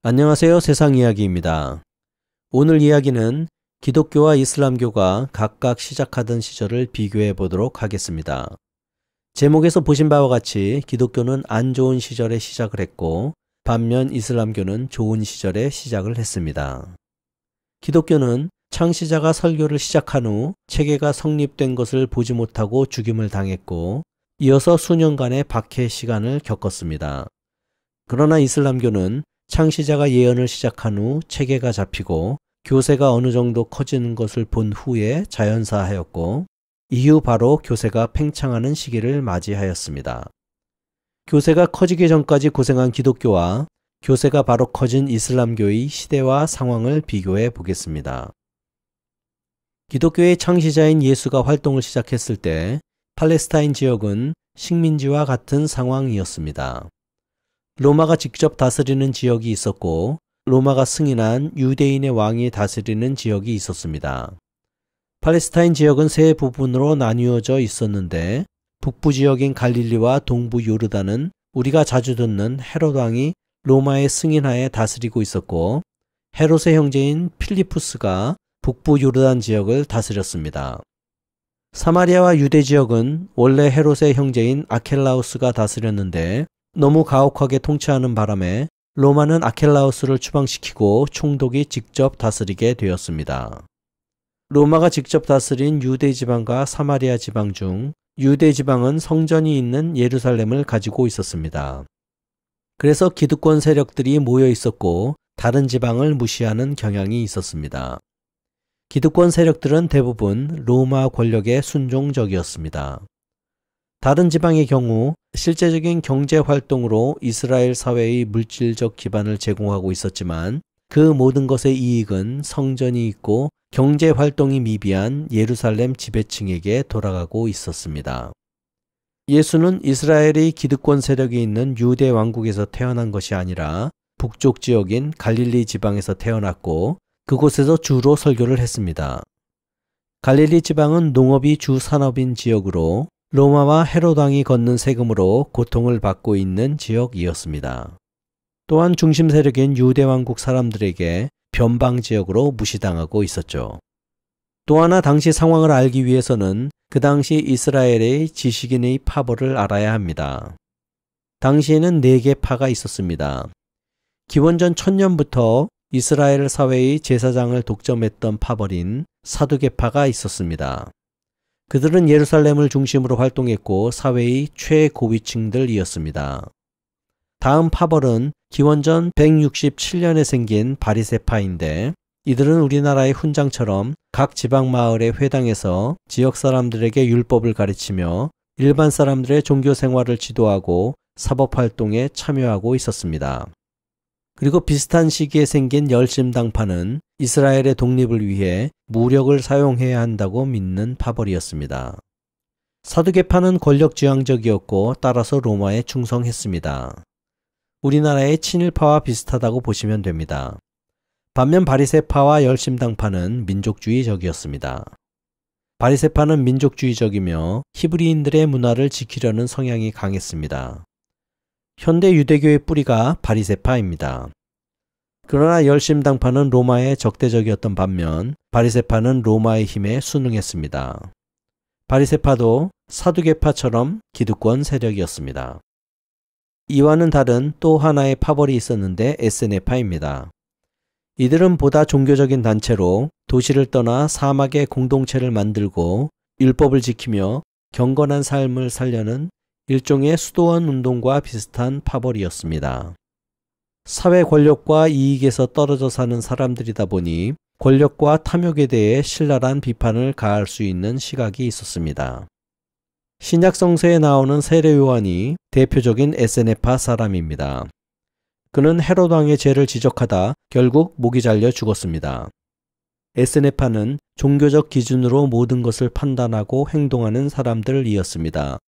안녕하세요. 세상이야기입니다. 오늘 이야기는 기독교와 이슬람교가 각각 시작하던 시절을 비교해 보도록 하겠습니다. 제목에서 보신 바와 같이 기독교는 안 좋은 시절에 시작을 했고 반면 이슬람교는 좋은 시절에 시작을 했습니다. 기독교는 창시자가 설교를 시작한 후 체계가 성립된 것을 보지 못하고 죽임을 당했고 이어서 수년간의 박해 시간을 겪었습니다. 그러나 이슬람교는 창시자가 예언을 시작한 후 체계가 잡히고 교세가 어느 정도 커지는 것을 본 후에 자연사하였고 이후 바로 교세가 팽창하는 시기를 맞이하였습니다. 교세가 커지기 전까지 고생한 기독교와 교세가 바로 커진 이슬람교의 시대와 상황을 비교해 보겠습니다. 기독교의 창시자인 예수가 활동을 시작했을 때 팔레스타인 지역은 식민지와 같은 상황이었습니다. 로마가 직접 다스리는 지역이 있었고 로마가 승인한 유대인의 왕이 다스리는 지역이 있었습니다. 팔레스타인 지역은 세 부분으로 나뉘어져 있었는데 북부 지역인 갈릴리와 동부 요르단은 우리가 자주 듣는 헤롯 왕이 로마의 승인하에 다스리고 있었고 헤롯의 형제인 필리푸스가 북부 요르단 지역을 다스렸습니다. 사마리아와 유대 지역은 원래 헤롯의 형제인 아켈라우스가 다스렸는데 너무 가혹하게 통치하는 바람에 로마는 아켈라우스를 추방시키고 총독이 직접 다스리게 되었습니다. 로마가 직접 다스린 유대 지방과 사마리아 지방 중 유대 지방은 성전이 있는 예루살렘을 가지고 있었습니다. 그래서 기득권 세력들이 모여 있었고 다른 지방을 무시하는 경향이 있었습니다. 기득권 세력들은 대부분 로마 권력에 순종적이었습니다. 다른 지방의 경우 실제적인 경제 활동으로 이스라엘 사회의 물질적 기반을 제공하고 있었지만 그 모든 것의 이익은 성전이 있고 경제 활동이 미비한 예루살렘 지배층에게 돌아가고 있었습니다. 예수는 이스라엘의 기득권 세력이 있는 유대 왕국에서 태어난 것이 아니라 북쪽 지역인 갈릴리 지방에서 태어났고 그곳에서 주로 설교를 했습니다. 갈릴리 지방은 농업이 주 산업인 지역으로 로마와 헤롯 왕이 걷는 세금으로 고통을 받고 있는 지역이었습니다. 또한 중심 세력인 유대 왕국 사람들에게 변방 지역으로 무시당하고 있었죠. 또 하나 당시 상황을 알기 위해서는 그 당시 이스라엘의 지식인의 파벌을 알아야 합니다. 당시에는 4개 파가 있었습니다. 기원전 1000년부터 이스라엘 사회의 제사장을 독점했던 파벌인 사두개파가 있었습니다. 그들은 예루살렘을 중심으로 활동했고 사회의 최고위층들이었습니다. 다음 파벌은 기원전 167년에 생긴 바리새파인데 이들은 우리나라의 훈장처럼 각 지방 마을의 회당에서 지역 사람들에게 율법을 가르치며 일반 사람들의 종교 생활을 지도하고 사법활동에 참여하고 있었습니다. 그리고 비슷한 시기에 생긴 열심당파는 이스라엘의 독립을 위해 무력을 사용해야 한다고 믿는 파벌이었습니다. 사두개파는 권력지향적이었고 따라서 로마에 충성했습니다. 우리나라의 친일파와 비슷하다고 보시면 됩니다. 반면 바리새파와 열심당파는 민족주의적이었습니다. 바리새파는 민족주의적이며 히브리인들의 문화를 지키려는 성향이 강했습니다. 현대 유대교의 뿌리가 바리새파입니다. 그러나 열심당파는 로마에 적대적이었던 반면 바리새파는 로마의 힘에 순응했습니다. 바리새파도 사두개파처럼 기득권 세력이었습니다. 이와는 다른 또 하나의 파벌이 있었는데 에세네파입니다. 이들은 보다 종교적인 단체로 도시를 떠나 사막의 공동체를 만들고 율법을 지키며 경건한 삶을 살려는 일종의 수도원 운동과 비슷한 파벌이었습니다. 사회 권력과 이익에서 떨어져 사는 사람들이다 보니 권력과 탐욕에 대해 신랄한 비판을 가할 수 있는 시각이 있었습니다. 신약 성서에 나오는 세례 요한이 대표적인 에세네파 사람입니다. 그는 헤롯 왕의 죄를 지적하다 결국 목이 잘려 죽었습니다. 에세네파는 종교적 기준으로 모든 것을 판단하고 행동하는 사람들이었습니다.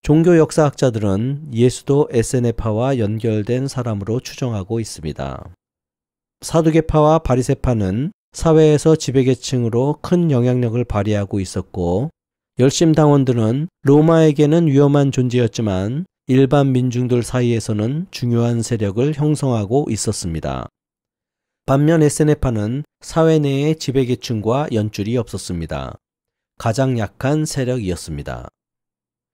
종교 역사학자들은 예수도 에세네파와 연결된 사람으로 추정하고 있습니다. 사두개파와 바리새파는 사회에서 지배계층으로 큰 영향력을 발휘하고 있었고 열심당원들은 로마에게는 위험한 존재였지만 일반 민중들 사이에서는 중요한 세력을 형성하고 있었습니다. 반면 에세네파는 사회 내에 지배계층과 연줄이 없었습니다. 가장 약한 세력이었습니다.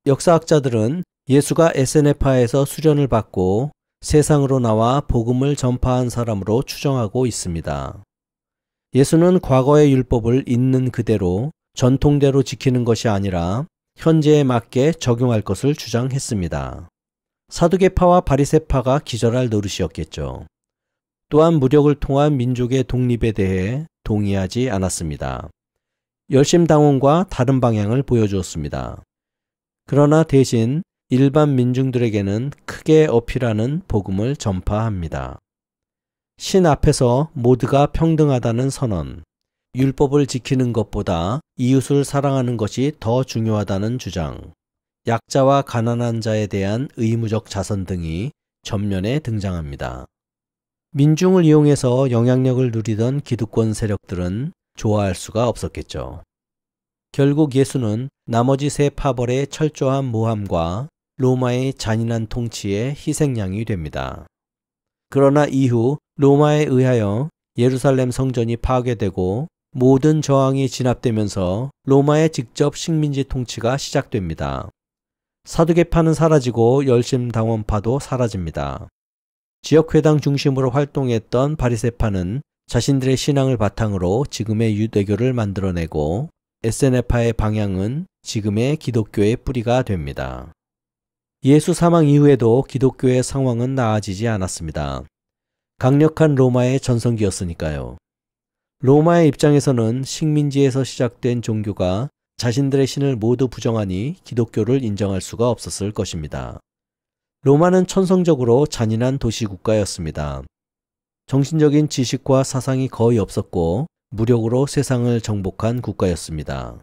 역사학자들은 예수가 에세네파에서 수련을 받고 세상으로 나와 복음을 전파한 사람으로 추정하고 있습니다. 예수는 과거의 율법을 있는 그대로 전통대로 지키는 것이 아니라 현재에 맞게 적용할 것을 주장했습니다. 사두개파와 바리새파가 기절할 노릇이었겠죠. 또한 무력을 통한 민족의 독립에 대해 동의하지 않았습니다. 열심당원과 다른 방향을 보여주었습니다. 그러나 대신 일반 민중들에게는 크게 어필하는 복음을 전파합니다. 신 앞에서 모두가 평등하다는 선언, 율법을 지키는 것보다 이웃을 사랑하는 것이 더 중요하다는 주장, 약자와 가난한 자에 대한 의무적 자선 등이 전면에 등장합니다. 민중을 이용해서 영향력을 누리던 기득권 세력들은 좋아할 수가 없었겠죠. 결국 예수는 나머지 세 파벌의 철저한 모함과 로마의 잔인한 통치의 희생양이 됩니다. 그러나 이후 로마에 의하여 예루살렘 성전이 파괴되고 모든 저항이 진압되면서 로마의 직접 식민지 통치가 시작됩니다. 사두개파는 사라지고 열심당원파도 사라집니다. 지역회당 중심으로 활동했던 바리새파는 자신들의 신앙을 바탕으로 지금의 유대교를 만들어내고 에세네파의 방향은 지금의 기독교의 뿌리가 됩니다. 예수 사망 이후에도 기독교의 상황은 나아지지 않았습니다. 강력한 로마의 전성기였으니까요. 로마의 입장에서는 식민지에서 시작된 종교가 자신들의 신을 모두 부정하니 기독교를 인정할 수가 없었을 것입니다. 로마는 천성적으로 잔인한 도시국가였습니다. 정신적인 지식과 사상이 거의 없었고 무력으로 세상을 정복한 국가였습니다.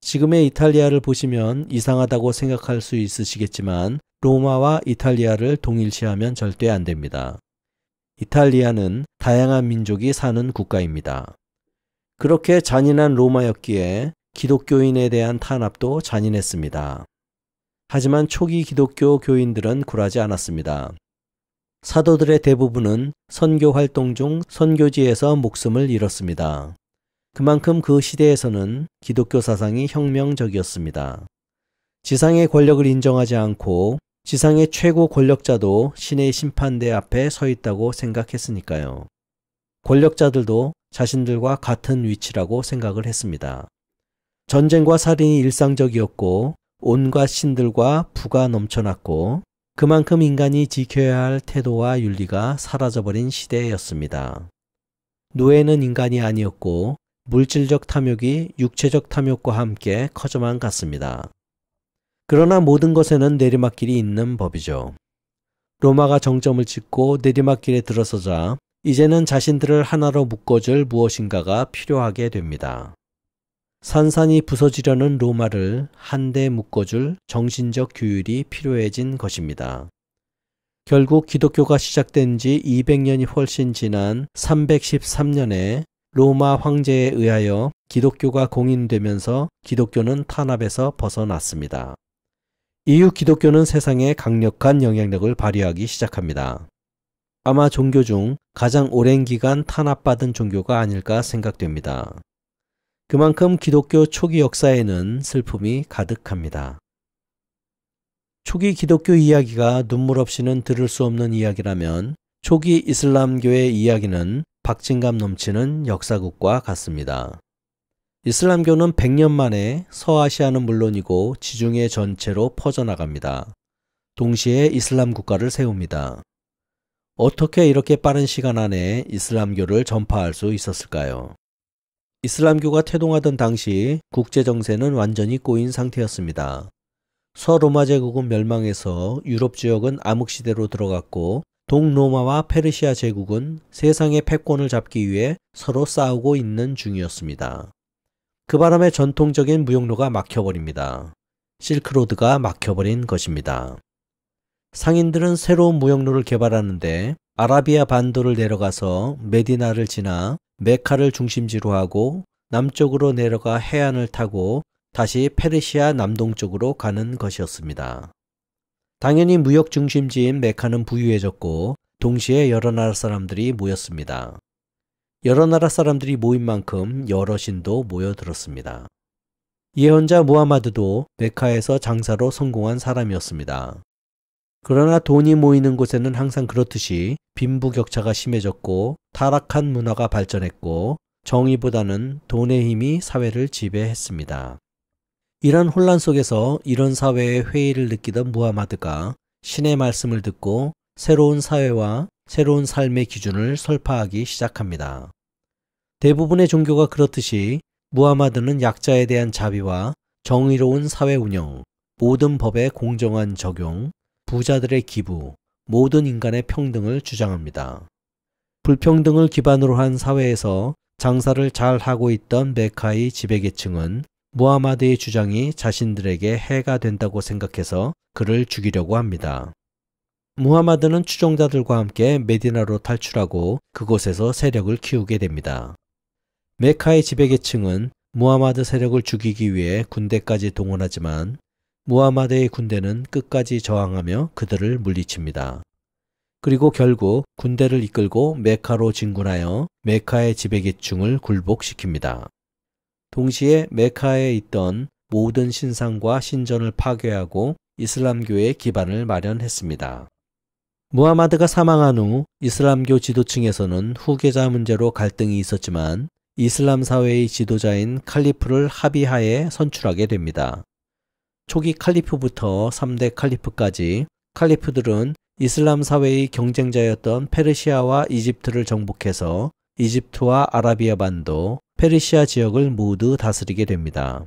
지금의 이탈리아를 보시면 이상하다고 생각할 수 있으시겠지만 로마와 이탈리아를 동일시하면 절대 안 됩니다. 이탈리아는 다양한 민족이 사는 국가입니다. 그렇게 잔인한 로마였기에 기독교인에 대한 탄압도 잔인했습니다. 하지만 초기 기독교 교인들은 굴하지 않았습니다. 사도들의 대부분은 선교 활동 중 선교지에서 목숨을 잃었습니다. 그만큼 그 시대에서는 기독교 사상이 혁명적이었습니다. 지상의 권력을 인정하지 않고 지상의 최고 권력자도 신의 심판대 앞에 서 있다고 생각했으니까요. 권력자들도 자신들과 같은 위치라고 생각을 했습니다. 전쟁과 살인이 일상적이었고 온갖 신들과 부가 넘쳐났고 그만큼 인간이 지켜야 할 태도와 윤리가 사라져버린 시대였습니다. 노예는 인간이 아니었고 물질적 탐욕이 육체적 탐욕과 함께 커져만 갔습니다. 그러나 모든 것에는 내리막길이 있는 법이죠. 로마가 정점을 찍고 내리막길에 들어서자 이제는 자신들을 하나로 묶어줄 무엇인가가 필요하게 됩니다. 산산이 부서지려는 로마를 한데 묶어줄 정신적 규율이 필요해진 것입니다. 결국 기독교가 시작된 지 200년이 훨씬 지난 313년에 로마 황제에 의하여 기독교가 공인되면서 기독교는 탄압에서 벗어났습니다. 이후 기독교는 세상에 강력한 영향력을 발휘하기 시작합니다. 아마 종교 중 가장 오랜 기간 탄압받은 종교가 아닐까 생각됩니다. 그만큼 기독교 초기 역사에는 슬픔이 가득합니다. 초기 기독교 이야기가 눈물 없이는 들을 수 없는 이야기라면 초기 이슬람교의 이야기는 박진감 넘치는 역사극과 같습니다. 이슬람교는 100년 만에 서아시아는 물론이고 지중해 전체로 퍼져나갑니다. 동시에 이슬람 국가를 세웁니다. 어떻게 이렇게 빠른 시간 안에 이슬람교를 전파할 수 있었을까요? 이슬람교가 태동하던 당시 국제정세는 완전히 꼬인 상태였습니다. 서로마 제국은 멸망해서 유럽 지역은 암흑시대로 들어갔고 동로마와 페르시아 제국은 세상의 패권을 잡기 위해 서로 싸우고 있는 중이었습니다. 그 바람에 전통적인 무역로가 막혀버립니다. 실크로드가 막혀버린 것입니다. 상인들은 새로운 무역로를 개발하는데 아라비아 반도를 내려가서 메디나를 지나 메카를 중심지로 하고 남쪽으로 내려가 해안을 타고 다시 페르시아 남동쪽으로 가는 것이었습니다. 당연히 무역 중심지인 메카는 부유해졌고 동시에 여러 나라 사람들이 모였습니다. 여러 나라 사람들이 모인 만큼 여러 신도 모여들었습니다. 예언자 무하마드도 메카에서 장사로 성공한 사람이었습니다. 그러나 돈이 모이는 곳에는 항상 그렇듯이 빈부격차가 심해졌고 타락한 문화가 발전했고 정의보다는 돈의 힘이 사회를 지배했습니다. 이런 혼란 속에서 이런 사회의 회의를 느끼던 무하마드가 신의 말씀을 듣고 새로운 사회와 새로운 삶의 기준을 설파하기 시작합니다. 대부분의 종교가 그렇듯이 무하마드는 약자에 대한 자비와 정의로운 사회 운영, 모든 법의 공정한 적용, 부자들의 기부, 모든 인간의 평등을 주장합니다. 불평등을 기반으로 한 사회에서 장사를 잘 하고 있던 메카의 지배계층은 무하마드의 주장이 자신들에게 해가 된다고 생각해서 그를 죽이려고 합니다. 무하마드는 추종자들과 함께 메디나로 탈출하고 그곳에서 세력을 키우게 됩니다. 메카의 지배계층은 무하마드 세력을 죽이기 위해 군대까지 동원하지만 무하마드의 군대는 끝까지 저항하며 그들을 물리칩니다. 그리고 결국 군대를 이끌고 메카로 진군하여 메카의 지배계층을 굴복시킵니다. 동시에 메카에 있던 모든 신상과 신전을 파괴하고 이슬람교의 기반을 마련했습니다. 무하마드가 사망한 후 이슬람교 지도층에서는 후계자 문제로 갈등이 있었지만 이슬람 사회의 지도자인 칼리프를 합의하에 선출하게 됩니다. 초기 칼리프부터 3대 칼리프까지 칼리프들은 이슬람 사회의 경쟁자였던 페르시아와 이집트를 정복해서 이집트와 아라비아 반도, 페르시아 지역을 모두 다스리게 됩니다.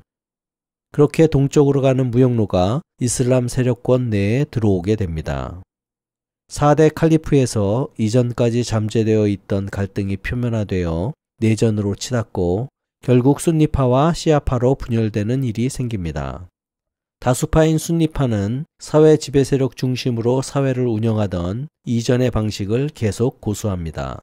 그렇게 동쪽으로 가는 무역로가 이슬람 세력권 내에 들어오게 됩니다. 4대 칼리프에서 이전까지 잠재되어 있던 갈등이 표면화되어 내전으로 치닫고 결국 순니파와 시아파로 분열되는 일이 생깁니다. 다수파인 순니파는 사회 지배 세력 중심으로 사회를 운영하던 이전의 방식을 계속 고수합니다.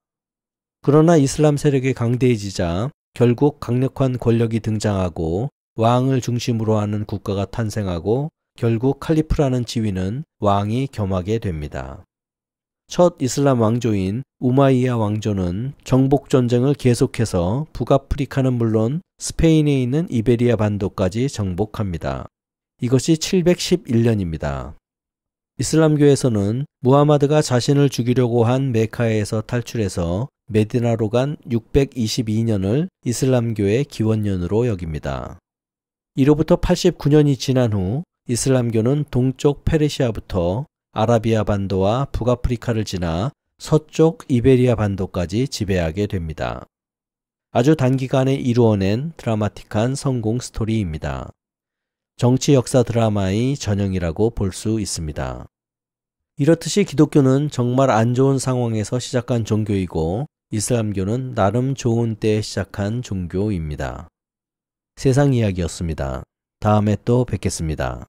그러나 이슬람 세력이 강대해지자 결국 강력한 권력이 등장하고 왕을 중심으로 하는 국가가 탄생하고 결국 칼리프라는 지위는 왕이 겸하게 됩니다. 첫 이슬람 왕조인 우마이야 왕조는 정복 전쟁을 계속해서 북아프리카는 물론 스페인에 있는 이베리아 반도까지 정복합니다. 이것이 711년입니다. 이슬람교에서는 무하마드가 자신을 죽이려고 한 메카에서 탈출해서 메디나로 간 622년을 이슬람교의 기원년으로 여깁니다. 이로부터 89년이 지난 후 이슬람교는 동쪽 페르시아부터 아라비아 반도와 북아프리카를 지나 서쪽 이베리아 반도까지 지배하게 됩니다. 아주 단기간에 이루어낸 드라마틱한 성공 스토리입니다. 정치 역사 드라마의 전형이라고 볼 수 있습니다. 이렇듯이 기독교는 정말 안 좋은 상황에서 시작한 종교이고 이슬람교는 나름 좋은 때에 시작한 종교입니다. 세상 이야기였습니다. 다음에 또 뵙겠습니다.